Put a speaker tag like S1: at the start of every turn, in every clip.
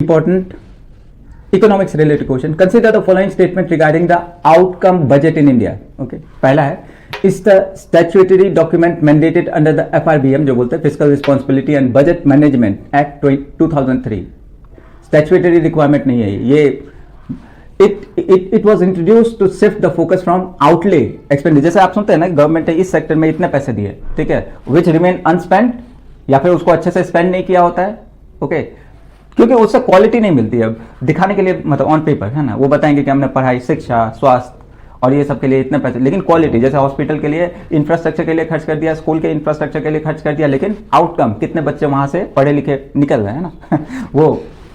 S1: important economics related question. Consider the following statement regarding the outcome budget in India. Okay, पहला है, is the statutory document mandated under the FRBM जो बोलते हैं Fiscal Responsibility and Budget Management Act 2003. Statutory requirement नहीं है ये. It was introduced to shift the focus from outlay expenditure. जैसे आप सुनते हैं ना, गवर्नमेंट ने इस सेक्टर में इतने पैसे दिए, ठीक है, which remain unspent, या फिर उसको अच्छे से स्पेंड नहीं किया होता है. ओके, क्योंकि उससे क्वालिटी नहीं मिलती है. दिखाने के लिए मतलब ऑन पेपर है ना, वो बताएंगे कि हमने पढ़ाई, शिक्षा, स्वास्थ्य और ये सब के लिए इतने पैसे, लेकिन क्वालिटी जैसे हॉस्पिटल के लिए इंफ्रास्ट्रक्चर के लिए खर्च कर दिया, स्कूल के इंफ्रास्ट्रक्चर के लिए खर्च कर दिया, लेकिन आउटकम कितने बच्चे वहां से पढ़े लिखे निकल रहे हैं ना वो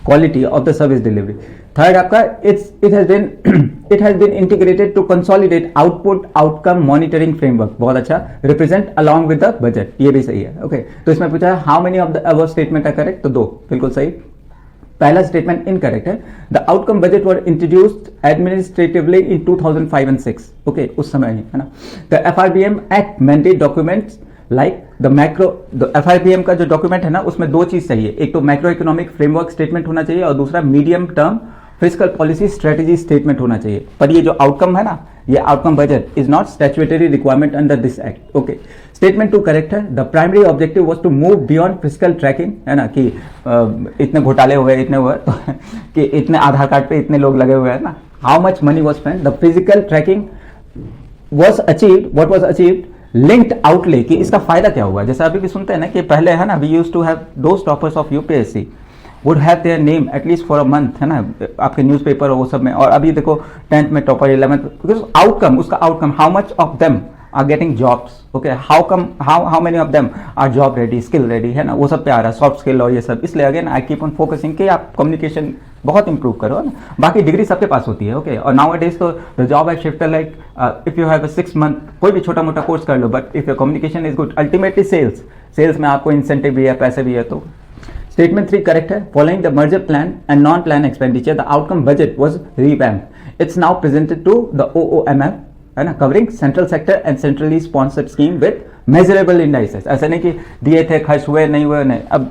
S1: quality of the service delivery. Third आपका it has been integrated to consolidate output outcome monitoring framework. बहुत अच्छा. Represent along with the budget, ये भी सही है. ओके, तो इसमें पूछा है how many of the above statement are correct, तो 2 बिल्कुल सही. पहला स्टेटमेंट इनकरेक्ट है. The outcome budget were introduced administratively in 2005 and 6. Okay, उस समय ही है ना. The FRBM act mandate documents like the macro, the FRBM का जो डॉक्यूमेंट है ना, उसमें 2 चीज चाहिए. एक तो मैक्रो इकोनॉमिक फ्रेमवर्क स्टेटमेंट होना चाहिए और दूसरा medium term physical policy strategy statement होना चाहिए. पर ये जो आउटकम है ना, ये outcome budget is not statutory requirement under this act. Okay, statement 2 correct है. The primary objective was to move beyond physical tracking, है ना, कि इतने घोटाले हुए, इतने हुए कि इतने आधार कार्ड पे इतने लोग लगे हुए हैं ना, how much money was spent. The physical tracking was achieved, what was achieved, linked outlay, कि इसका फायदा क्या हुआ. जैसे अभी भी सुनते हैं ना कि पहले है ना, we used to have those toppers of UPSC would have their name at least for a month, है ना, आपके न्यूज़पेपर और वो सब में. और अभी देखो 10th में टॉपर, 11th, बिकॉज आउटकम, उसका outcome, how much of them are getting jobs. Okay, how many of them are job ready, skill ready, है ना, वो सब पे आ रहा है, सॉफ्ट स्किल और ये सब. इसलिए again I keep on focusing कि आप कम्युनिकेशन बहुत इंप्रूव करो ना. बाकी डिग्री सबके पास होती है. ओके, और नाउ डेज तो the job I shift like if you have a 6 month कोई भी छोटा मोटा कोर्स कर लो, but if your communication is good, ultimately sales में आपको इंसेंटिव भी है, पैसे भी है. तो स्टेटमेंट 3 करेक्ट है. Following the merger plan and non plan expenditure, the outcome budget was revamped. It's now presented to the OOMF, है ना, covering central sector and centrally sponsored scheme with measurable indices. ऐसा नहीं कि दिए थे, खर्च हुए नहीं हुए, नहीं. अब